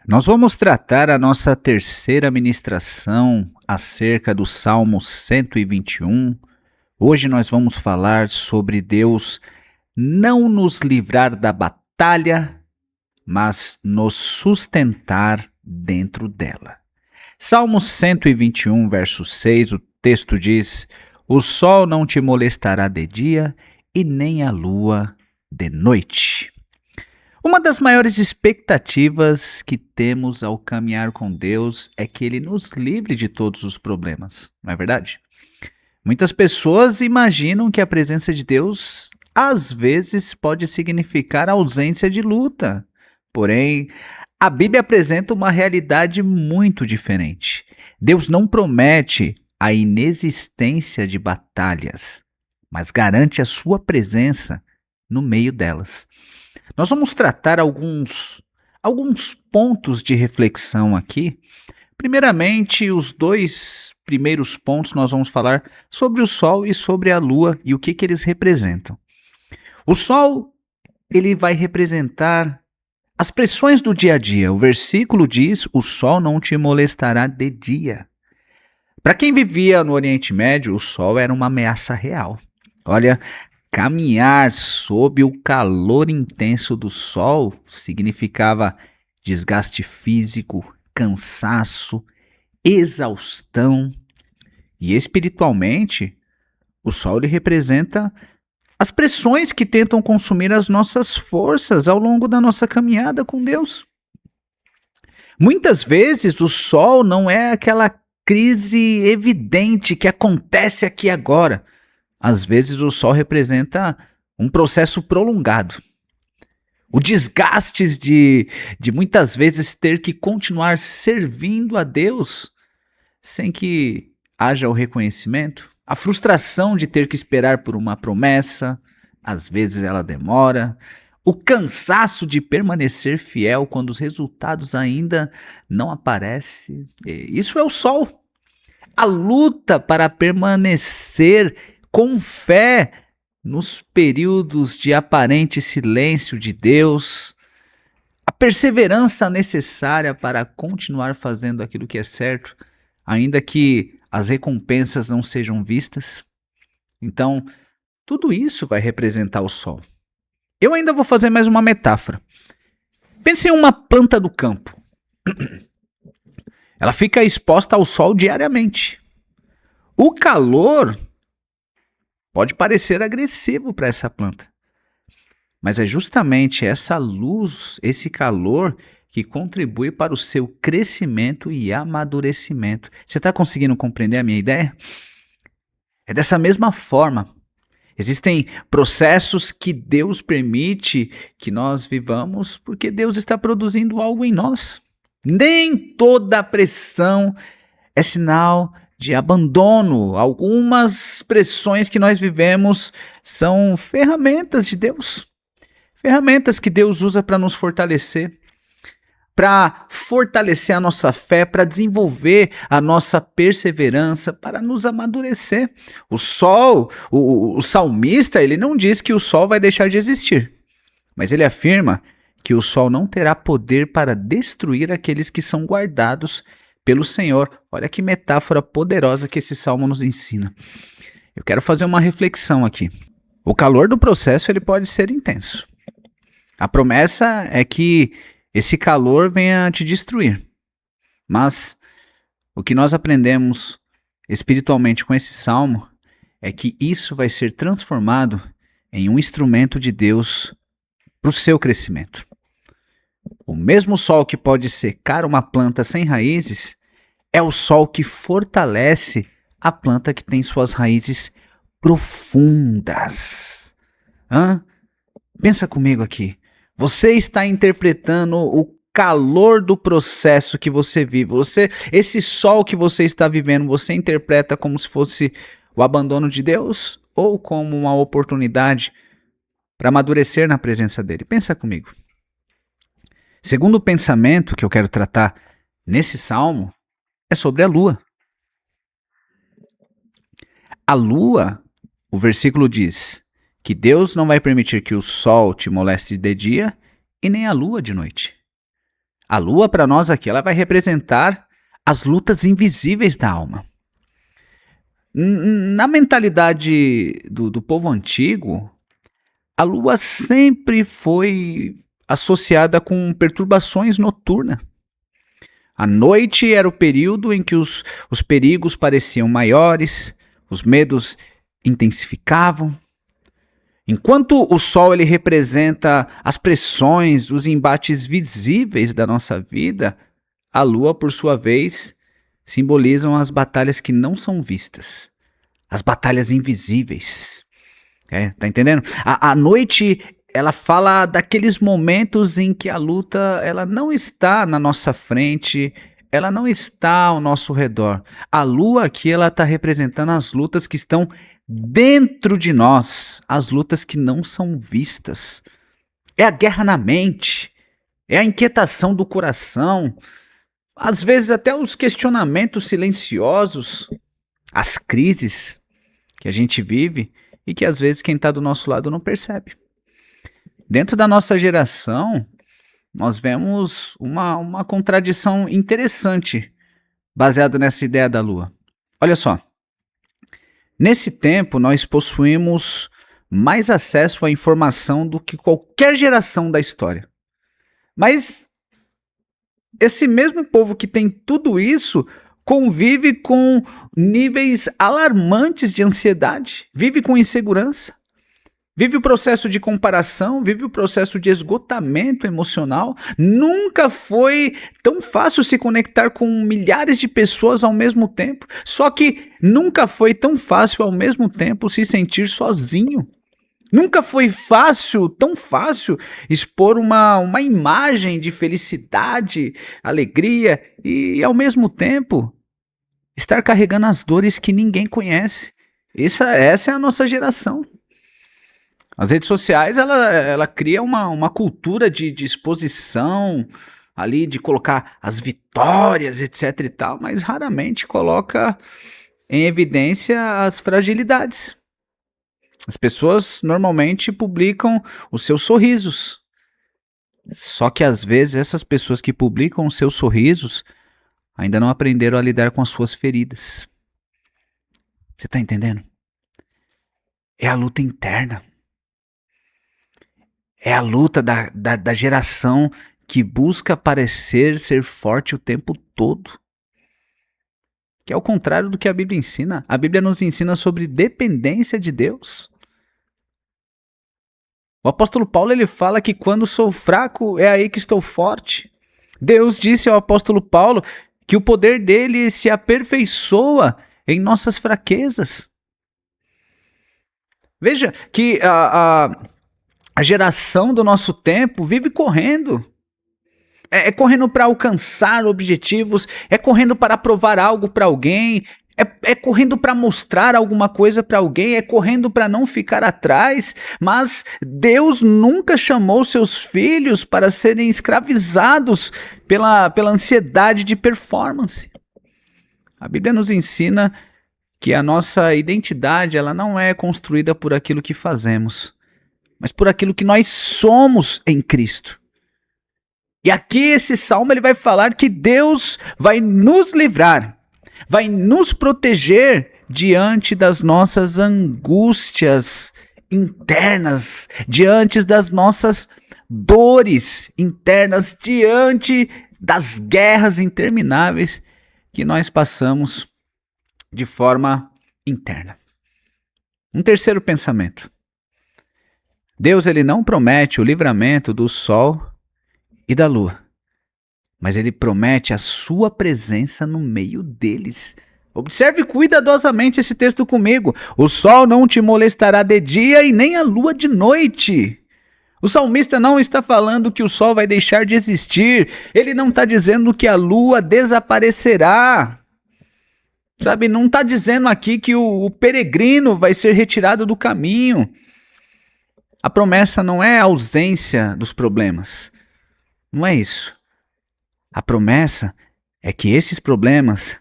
Nós vamos tratar a nossa terceira ministração acerca do Salmo 121. Hoje nós vamos falar sobre Deus não nos livrar da batalha, mas nos sustentar dentro dela. Salmo 121, verso 6, o texto diz: O sol não te molestará de dia e nem a lua de noite. Uma das maiores expectativas que temos ao caminhar com Deus é que Ele nos livre de todos os problemas, não é verdade? Muitas pessoas imaginam que a presença de Deus às vezes pode significar ausência de luta. Porém, a Bíblia apresenta uma realidade muito diferente. Deus não promete a inexistência de batalhas, mas garante a sua presença no meio delas. Nós vamos tratar alguns pontos de reflexão aqui. Primeiramente, os dois primeiros pontos nós vamos falar sobre o Sol e sobre a Lua e o que eles representam. O Sol, ele vai representar as pressões do dia a dia. O versículo diz: o Sol não te molestará de dia. Para quem vivia no Oriente Médio, o Sol era uma ameaça real. Olha, caminhar sob o calor intenso do sol significava desgaste físico, cansaço, exaustão. E espiritualmente, o sol ele representa as pressões que tentam consumir as nossas forças ao longo da nossa caminhada com Deus. Muitas vezes o sol não é aquela crise evidente que acontece aqui agora. Às vezes o sol representa um processo prolongado. O desgaste de muitas vezes ter que continuar servindo a Deus sem que haja o reconhecimento. A frustração de ter que esperar por uma promessa, às vezes ela demora. O cansaço de permanecer fiel quando os resultados ainda não aparecem. Isso é o sol. A luta para permanecer com fé nos períodos de aparente silêncio de Deus, a perseverança necessária para continuar fazendo aquilo que é certo, ainda que as recompensas não sejam vistas. Então, tudo isso vai representar o sol. Eu ainda vou fazer mais uma metáfora. Pense em uma planta do campo. Ela fica exposta ao sol diariamente. O calor pode parecer agressivo para essa planta, mas é justamente essa luz, esse calor, que contribui para o seu crescimento e amadurecimento. Você está conseguindo compreender a minha ideia? É dessa mesma forma. Existem processos que Deus permite que nós vivamos porque Deus está produzindo algo em nós. Nem toda pressão é sinal de abandono. Algumas pressões que nós vivemos são ferramentas de Deus. Ferramentas que Deus usa para nos fortalecer, para fortalecer a nossa fé, para desenvolver a nossa perseverança, para nos amadurecer. O sol, o salmista, ele não diz que o sol vai deixar de existir, mas ele afirma que o sol não terá poder para destruir aqueles que são guardados pelo Senhor. Olha que metáfora poderosa que esse salmo nos ensina. Eu quero fazer uma reflexão aqui. O calor do processo ele pode ser intenso. A promessa é que esse calor venha te destruir. Mas o que nós aprendemos espiritualmente com esse salmo é que isso vai ser transformado em um instrumento de Deus para o seu crescimento. O mesmo sol que pode secar uma planta sem raízes é o sol que fortalece a planta que tem suas raízes profundas. Pensa comigo aqui. Você está interpretando o calor do processo que você vive. Esse sol que você está vivendo, você interpreta como se fosse o abandono de Deus ou como uma oportunidade para amadurecer na presença dele? Pensa comigo. Segundo pensamento que eu quero tratar nesse salmo é sobre a lua. A lua, o versículo diz que Deus não vai permitir que o sol te moleste de dia e nem a lua de noite. A lua, para nós aqui, ela vai representar as lutas invisíveis da alma. Na mentalidade do povo antigo, a lua sempre foi associada com perturbações noturnas. A noite era o período em que os perigos pareciam maiores, os medos intensificavam. Enquanto o sol ele representa as pressões, os embates visíveis da nossa vida, a lua, por sua vez, simbolizam as batalhas que não são vistas, as batalhas invisíveis. Tá entendendo? A noite, ela fala daqueles momentos em que a luta ela não está na nossa frente, ela não está ao nosso redor. A lua aqui ela está representando as lutas que estão dentro de nós, as lutas que não são vistas. É a guerra na mente, é a inquietação do coração, às vezes até os questionamentos silenciosos, as crises que a gente vive e que às vezes quem está do nosso lado não percebe. Dentro da nossa geração, nós vemos uma contradição interessante baseada nessa ideia da lua. Olha só, nesse tempo nós possuímos mais acesso à informação do que qualquer geração da história. Mas esse mesmo povo que tem tudo isso convive com níveis alarmantes de ansiedade, vive com insegurança, vive o processo de comparação, vive o processo de esgotamento emocional. Nunca foi tão fácil se conectar com milhares de pessoas ao mesmo tempo, só que nunca foi tão fácil ao mesmo tempo se sentir sozinho. Nunca foi tão fácil expor uma imagem de felicidade, alegria e, ao mesmo tempo, estar carregando as dores que ninguém conhece. Essa é a nossa geração. As redes sociais, ela cria uma cultura de exposição, ali de colocar as vitórias, etc e tal, mas raramente coloca em evidência as fragilidades. As pessoas normalmente publicam os seus sorrisos. Só que às vezes essas pessoas que publicam os seus sorrisos ainda não aprenderam a lidar com as suas feridas. Você está entendendo? É a luta interna. É a luta da geração que busca parecer ser forte o tempo todo. Que é o contrário do que a Bíblia ensina. A Bíblia nos ensina sobre dependência de Deus. O apóstolo Paulo ele fala que quando sou fraco é aí que estou forte. Deus disse ao apóstolo Paulo que o poder dele se aperfeiçoa em nossas fraquezas. Veja que a geração do nosso tempo vive correndo. É correndo para alcançar objetivos, é correndo para provar algo para alguém, é correndo para mostrar alguma coisa para alguém, é correndo para não ficar atrás. Mas Deus nunca chamou seus filhos para serem escravizados pela ansiedade de performance. A Bíblia nos ensina que a nossa identidade ela não é construída por aquilo que fazemos, mas por aquilo que nós somos em Cristo. E aqui esse salmo ele vai falar que Deus vai nos livrar, vai nos proteger diante das nossas angústias internas, diante das nossas dores internas, diante das guerras intermináveis que nós passamos de forma interna. Um terceiro pensamento. Deus ele não promete o livramento do sol e da lua, mas ele promete a sua presença no meio deles. Observe cuidadosamente esse texto comigo. O sol não te molestará de dia e nem a lua de noite. O salmista não está falando que o sol vai deixar de existir. Ele não está dizendo que a lua desaparecerá. Sabe, não está dizendo aqui que o peregrino vai ser retirado do caminho. A promessa não é a ausência dos problemas. Não é isso. A promessa é que esses problemas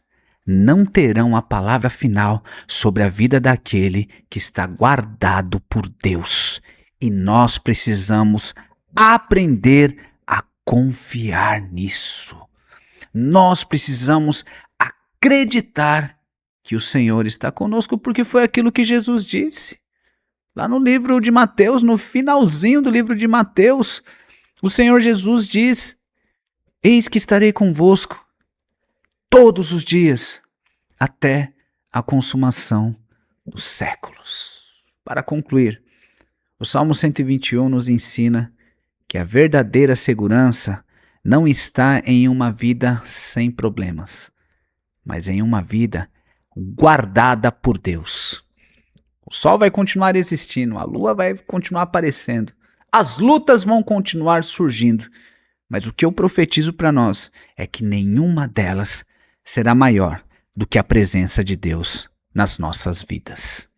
não terão a palavra final sobre a vida daquele que está guardado por Deus. E nós precisamos aprender a confiar nisso. Nós precisamos acreditar que o Senhor está conosco, porque foi aquilo que Jesus disse. Lá no livro de Mateus, no finalzinho do livro de Mateus, o Senhor Jesus diz: Eis que estarei convosco todos os dias, até a consumação dos séculos. Para concluir, o Salmo 121 nos ensina que a verdadeira segurança não está em uma vida sem problemas, mas em uma vida guardada por Deus. O sol vai continuar existindo, a lua vai continuar aparecendo, as lutas vão continuar surgindo, mas o que eu profetizo para nós é que nenhuma delas será maior do que a presença de Deus nas nossas vidas.